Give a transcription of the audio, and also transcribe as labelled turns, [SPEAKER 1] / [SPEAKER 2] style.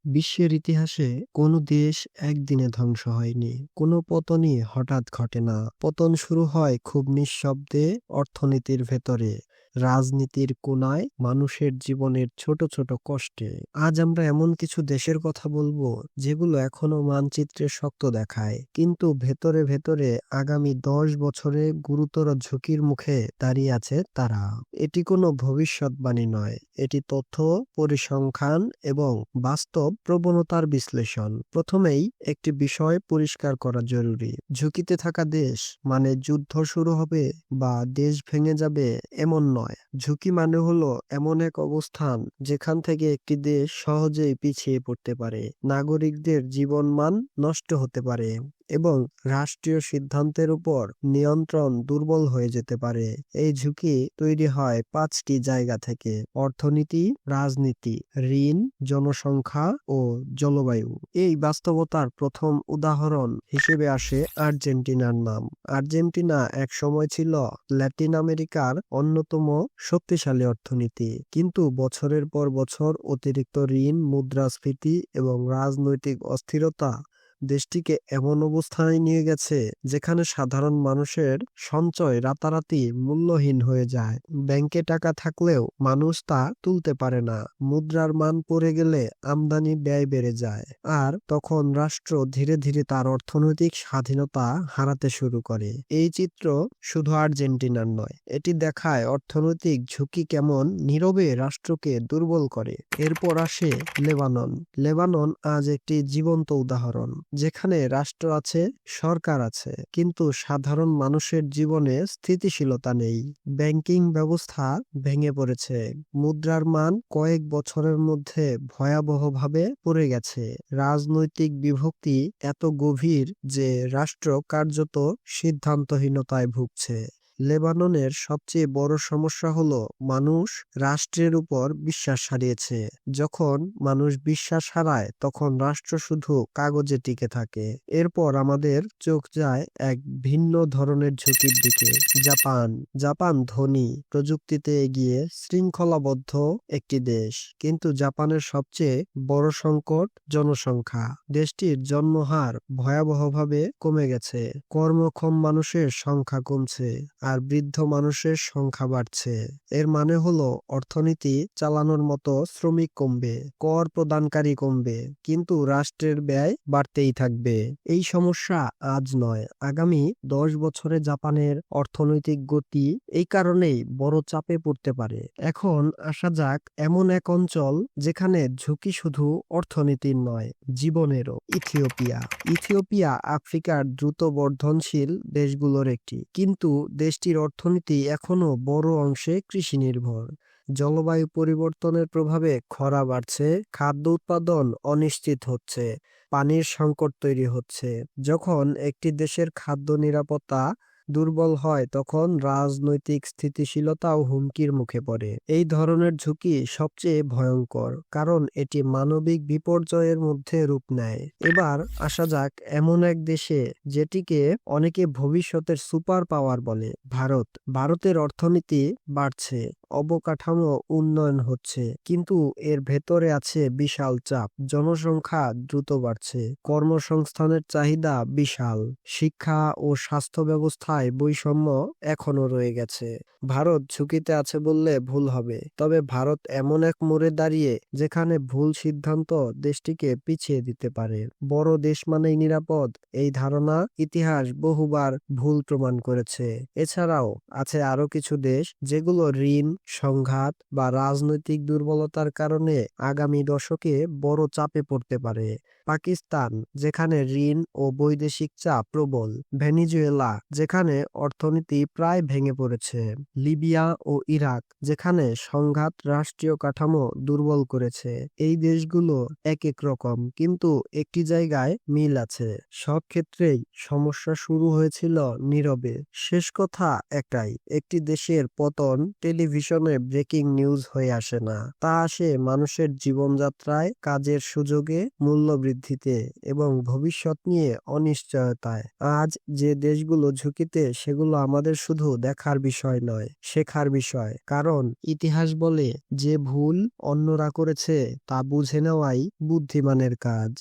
[SPEAKER 1] বিশ্বের ইতিহাসে কোনো দেশ একদিনে ধ্বংস হয়নি। কোনো পতনই হঠাৎ ঘটে না। পতন শুরু হয় খুব নিঃশব্দে, অর্থনীতির ভেতরে, রাজনীতির কোণায়, মানুষের জীবনের ছোট ছোট কষ্টে। আজ আমরা এমন কিছু দেশের কথা বলবো যেগুলো এখনো মানচিত্রে শক্ত দেখায়, কিন্তু ভেতরে ভেতরে আগামী 10 বছরে গুরুতর ঝুঁকির মুখে দাঁড়িয়ে আছে তারা। এটি কোনো ভবিষ্যৎবাণী নয়, এটি তথ্য, পরিসংখ্যান এবং বাস্তব প্রবণতার বিশ্লেষণ। প্রথমেই একটি বিষয় পরিষ্কার করা জরুরি। ঝুঁকিতে থাকা দেশ মানে যুদ্ধ শুরু হবে বা দেশ ভেঙে যাবে এমন নয়। ঝুঁকি মানে হলো এমন এক অবস্থান যেখান থেকে একটি দেশ সহজেই পিছিয়ে পড়তে পারে, নাগরিকদের জীবনমান নষ্ট হতে পারে এবং রাষ্ট্রীয় সিদ্ধান্তের উপর নিয়ন্ত্রণ দুর্বল হয়ে যেতে পারে। এই ঝুঁকি তৈরি হয় 5টি জায়গা থেকে: অর্থনীতি, রাজনীতি, ঋণ, জনসংখ্যা ও জলবায়ু। এই বাস্তবতার প্রথম উদাহরণ হিসেবে আসে আর্জেন্টিনার নাম। আর্জেন্টিনা এক সময় ছিল ল্যাটিন আমেরিকার অন্যতম শক্তিশালী অর্থনীতি, কিন্তু বছরের পর বছর অতিরিক্ত ঋণ, মুদ্রাস্ফীতি এবং রাজনৈতিক অস্থিরতা দেশটিকে এমন অবস্থায় নিয়ে গেছে যেখানে সাধারণ মানুষের সঞ্চয় রাতারাতি মূল্যহীন হয়ে যায়। ব্যাংকে টাকা থাকলেও মানুষ তা তুলতে পারে না। মুদ্রার মান পড়ে গেলে আমদানি ব্যয় বেড়ে যায়, আর তখন রাষ্ট্র ধীরে ধীরে তার অর্থনৈতিক স্বাধীনতা হারাতে শুরু করে। এই চিত্র শুধু আর্জেন্টিনার নয়, এটি দেখায় অর্থনৈতিক ঝুঁকি কেমন নীরবে রাষ্ট্রকে দুর্বল করে। এরপর আসে লেবানন। লেবানন আজ একটি জীবন্ত উদাহরণ, যেখানে রাষ্ট্র আছে, সরকার আছে, কিন্তু সাধারণ মানুষের জীবনে স্থিতিশীলতা নেই। ব্যাংকিং ব্যবস্থা ভেঙে পড়েছে, মুদ্রার মান কয়েক বছরের মধ্যে ভয়াবহভাবে পড়ে গেছে। রাজনৈতিক বিভক্তি এত গভীর যে রাষ্ট্র কার্যত সিদ্ধান্তহীনতায় ভুগছে। লেবাননের সবচেয়ে বড় সমস্যা হলো মানুষ রাষ্ট্রের উপর বিশ্বাস হারিয়েছে। যখন মানুষ বিশ্বাস হারায় তখন রাষ্ট্র শুধু কাগজে টিকে থাকে। এরপর আমাদের চোখ যায় এক ভিন্ন ধরনের ঝুঁকির দিকে। জাপান। জাপান ধনী, প্রযুক্তিতে এগিয়ে, শৃঙ্খলাবদ্ধ একটি দেশ, কিন্তু জাপানের সবচেয়ে বড় সংকট জনসংখ্যা। দেশটির জন্মহার ভয়াবহভাবে কমে গেছে, কর্মক্ষম মানুষের সংখ্যা কমছে আর বৃদ্ধ মানুষের সংখ্যা বাড়ছে। এর মানে হলো অর্থনীতি চালানোর মতো শ্রমিক কমবে, কর প্রদানকারী কমবে, কিন্তু রাষ্ট্রের ব্যয় বাড়তেই থাকবে। এই সমস্যা আজ নয়, আগামী 10 বছরে জাপানের অর্থনৈতিক গতি এই কারণেই বড় চাপে পড়তে পারে। এখন আসা যাক এমন এক অঞ্চল যেখানে ঝুঁকি শুধু অর্থনীতির নয়, জীবনেরও। ইথিওপিয়া। ইথিওপিয়া আফ্রিকার দ্রুত বর্ধনশীল দেশগুলোর একটি, কিন্তু দেশটির অর্থনীতি এখনো বড় অংশে কৃষি নির্ভর। জলবায়ু পরিবর্তনের প্রভাবে খরা বাড়ছে, খাদ্য উৎপাদন অনিশ্চিত হচ্ছে, পানির সংকট তৈরি হচ্ছে। যখন একটি দেশের খাদ্য নিরাপত্তা দুর্বল হয় তখন রাজনৈতিক স্থিতিশীলতাও হুমকির মুখে পড়ে। এই ধরনের ঝুঁকি সবচেয়ে ভয়ঙ্কর, কারণ এটি মানবিক বিপর্যয়ের মধ্যে রূপ নেয়। এবার আসা যাক এমন এক দেশে যেটিকে অনেকে ভবিষ্যতের সুপার পাওয়ার বলে, ভারত। ভারতের অর্থনীতি বাড়ছে, অবকাঠামো উন্নয়ন হচ্ছে, কিন্তু এর ভেতরে আছে বিশাল চাপ। জনসংখ্যা দ্রুত বাড়ছে, কর্মসংস্থানের চাহিদা বিশাল, শিক্ষা ও স্বাস্থ্য ব্যবস্থায় বৈষম্য এখনো রয়ে গেছে। ভারত ঝুঁকিতে আছে বললে ভুল হবে, তবে ভারত এমন এক মোড়ে দাঁড়িয়ে যেখানে ভুল সিদ্ধান্ত দেশটিকে পিছিয়ে দিতে পারে। বড় দেশ মানেই নিরাপদ, এই ধারণা ইতিহাস বহুবার ভুল প্রমাণ করেছে। এছাড়াও আছে আরো কিছু দেশ যেগুলো ঋণ, সংঘাত বা রাজনৈতিক দুর্বলতার কারণে আগামী দশকে বড় চাপে পড়তে পারে। পাকিস্তান, যেখানে ঋণ ও বৈদেশিক চাপ প্রবল। ভেনিজুয়েলা, যেখানে অর্থনীতি প্রায় ভেঙে পড়েছে। লিবিয়া ও ইরাক, যেখানে সংঘাত রাষ্ট্রীয় কাঠামো দুর্বল করেছে। এই দেশগুলো এক এক রকম, কিন্তু একটি জায়গায় মিল আছে, সব ক্ষেত্রেই সমস্যা শুরু হয়েছিল নীরবে। শেষ কথা একটাই, একটি দেশের পতন টেলিভিশনে ব্রেকিং নিউজ হয়ে আসে না, তা আসে মানুষের জীবনযাত্রায়, কাজের সুযোগে, মূল্য বৃদ্ধিতে এবং ভবিষ্যৎ নিয়ে অনিশ্চয়তায়। আজ যে দেশগুলো ঝুঁকিতে অতীতে সেগুলো আমাদের শুধু দেখার বিষয় নয়, শেখার বিষয়। কারণ ইতিহাস বলে যে ভুল অন্যরা করেছে তা বুঝে নেওয়াই বুদ্ধিমানের কাজ।